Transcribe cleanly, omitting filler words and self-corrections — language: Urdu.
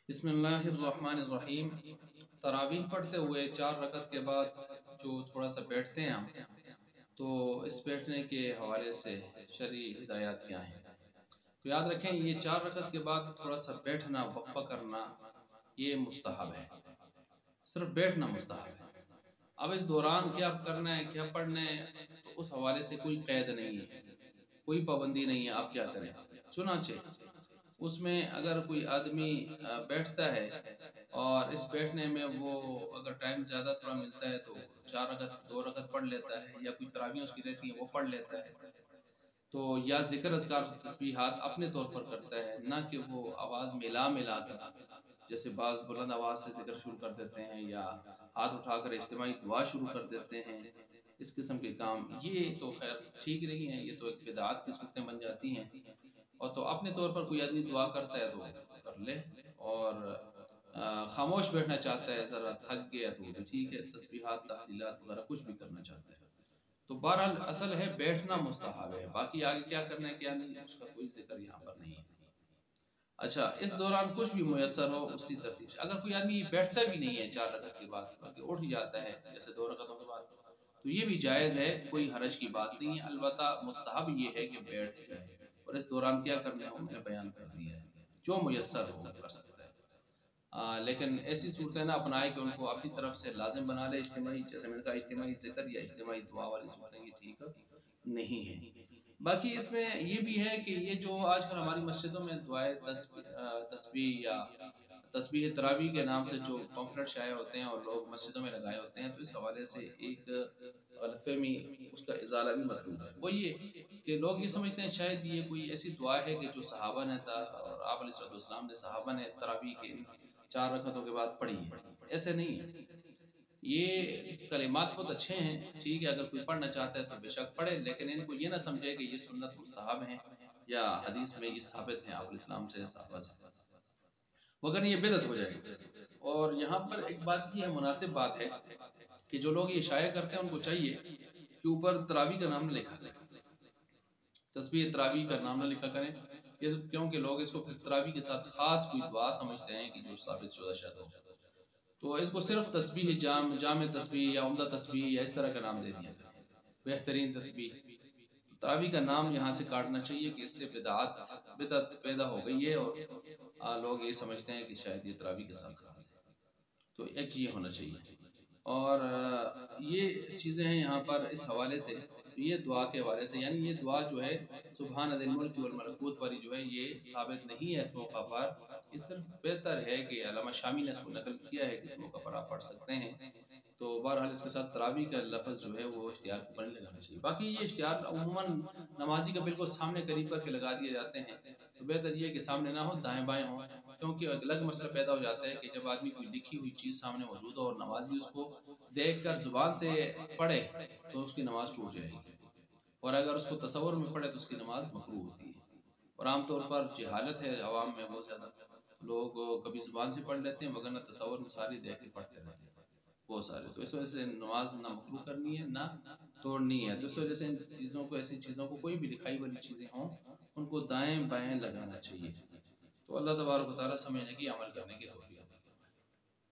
بسم اللہ الرحمن الرحیم۔ تراویح پڑھتے ہوئے 4 رکعت کے بعد جو تھوڑا سا بیٹھتے ہیں ہم، تو اس بیٹھنے کے حوالے سے شرعی ہدایات کیا ہیں؟ تو یاد رکھیں، یہ 4 رکعت کے بعد تھوڑا سا بیٹھنا، وقفہ کرنا، یہ مستحب ہے، صرف بیٹھنا مستحب ہے۔ اب اس دوران کیا کرنا ہے، کیا پڑھنا ہے، تو اس حوالے سے کوئی قید نہیں ہے، کوئی پابندی نہیں ہے آپ کیا کریں۔ چنانچہ اس میں اگر کوئی آدمی بیٹھتا ہے اور اس بیٹھنے میں وہ اگر ٹائم زیادہ تھوڑا ملتا ہے تو 4 رکعت 2 رکعت پڑھ لیتا ہے، یا کوئی تراویح اس کی رہتی ہے وہ پڑھ لیتا ہے، تو یا ذکر اذکار تسبیحات اپنے طور پر کرتا ہے، نہ کہ وہ آواز ملا ملا کر، جیسے بعض بلند آواز سے ذکر شروع کر دیتے ہیں یا ہاتھ اٹھا کر اجتماعی دعا شروع کر دیتے ہیں۔ اس قسم کے کام یہ تو خیر ٹھیک نہیں ہے، یہ تو ایک بدعات کی صورتیں بن جاتی ہیں۔ اور تو اپنے طور پر کوئی آدمی دعا کرتا ہے تو کر لے، اور خاموش بیٹھنا چاہتا ہے، ذرا تھک گیا تو بھی ٹھیک ہے، تسبیحات تحلیلات وغیرہ کچھ بھی کرنا چاہتا ہے۔ تو بہرحال اصل ہے بیٹھنا مستحب ہے، باقی آگے کیا کرنا ہے کیا نہیں اس کا کوئی ذکر یہاں پر نہیں ہے۔ اچھا، اس دوران کچھ بھی میسر ہو اس کی ترتیب سے، اگر کوئی آدمی بیٹھتا بھی نہیں ہے 4 رکعت کے بعد بلکہ اٹھ جاتا ہے جیسے 2 رکعتوں کے بعد، تو یہ بھی جائز ہے، کوئی حرج کی بات نہیں ہے، البتہ مستحب یہ ہے کہ بیٹھ جائے، اور اس دوران کیا کرنا ہے وہ میں نے بیان کر دیا ہے، جو میسر ہو کر سکتا ہے۔ لیکن ایسی صورتیں نہ اپنائے کہ ان کو اپنی طرف سے لازم بنا لے اجتماعی، جیسے میں نے کہا اجتماعی ذکر یا اجتماعی دعا والی صورتیں یہ ٹھیک نہیں ہے۔ باقی اس میں یہ بھی ہے کہ یہ جو آج کل ہماری مسجدوں میں دعائے تسبیح یا تسبیح تراویح کے نام سے جو پمفلٹ شائع ہوتے ہیں اور لوگ مسجدوں میں لگائے ہوتے ہیں، تو اس حوالے سے ایک غلط فہمی، اس کا ازالہ بھی مطلوب ہے۔ وہ یہ کہ لوگ یہ سمجھتے ہیں شاید یہ کوئی ایسی دعا ہے کہ جو صحابہ نے تھا اور آپ علیہ السلام نے صحابہ نے تراویح کے 4 رکعتوں کے بعد پڑھی ہے، ایسے نہیں ہے۔ یہ کلمات بہت اچھے ہیں، ٹھیک ہے، اگر کوئی پڑھنا چاہتا ہے تو بے شک پڑھے، لیکن ان کو یہ نہ سمجھے کہ یہ سنت مستحب ہیں یا حدیث میں یہ ثابت ہیں آپ علیہ السلام سے صحابہ سے، مگر یہ بدعت ہو جائے گی۔ اور یہاں پر ایک بات یہ ہے، مناسب بات ہے کہ جو لوگ یہ شائع کرتے ہیں ان کو چاہیے کہ اوپر تراویح کا نام نہ لکھا کریں، تسبیح تراویح کا نام نہ لکھا کریں، کیونکہ لوگ اس کو تراویح کے ساتھ خاص کوئی دعا سمجھتے ہیں کہ جو ثابت شدہ شاید ہو، تو اس کو صرف تسبیح جامع تسبیح یا عمدہ تسبیح یا اس طرح کا نام دے دیا کریں، بہترین تسبیح۔ تراویح کا نام یہاں سے کاٹنا چاہیے کہ اس سے بدعت پیدا ہو گئی ہے، اور لوگ یہ سمجھتے ہیں کہ شاید یہ تراویح کے ساتھ خاص ہے، تو ایک یہ ہونا چاہیے۔ اور یہ چیزیں ہیں یہاں پر اس حوالے سے، یہ دعا کے حوالے سے، یعنی یہ دعا جو ہے سبحان ذی الملک والملکوت والی جو ہے یہ ثابت نہیں ہے اس موقع پر، اس طرح بہتر ہے کہ علامہ شامی نے اس کو نقل کیا ہے کہ اس موقع پر آپ پڑھ سکتے ہیں، تو بہرحال اس کے ساتھ تراویح کا لفظ جو ہے وہ اشتہار کے اوپر نہیں لگانا چاہیے۔ باقی یہ اشتہار عموماً نمازی کا بالکل سامنے قریب کر کے لگا دیے جاتے ہیں، تو بہتر یہ ہے کہ سامنے نہ ہو، دائیں بائیں ہوں، کیونکہ الگ مسئلہ پیدا ہو جاتا ہے کہ جب آدمی کوئی لکھی ہوئی چیز سامنے موجود ہو اور نمازی اس کو دیکھ کر زبان سے پڑھے تو اس کی نماز ٹوٹ جائے گی، اور اگر اس کو تصور میں پڑھے تو اس کی نماز مکروہ ہوتی ہے۔ اور عام طور پر جہالت ہے عوام میں بہت زیادہ، لوگ کبھی زبان سے پڑھ لیتے ہیں مگر نہ تصور میں ساری دیکھ کے پڑھتے رہتے ہیں بہت سارے، تو اس وجہ سے نماز نہ مکروہ کرنی ہے نہ توڑنی ہے، تو اس وجہ سے ان چیزوں کو، ایسی چیزوں کو، کوئی بھی لکھائی والی چیزیں ہوں ان کو دائیں بائیں لگانا چاہیے۔ تو اللہ تبارک و تعالیٰ سمجھنے کی، عمل کرنے کی توفیق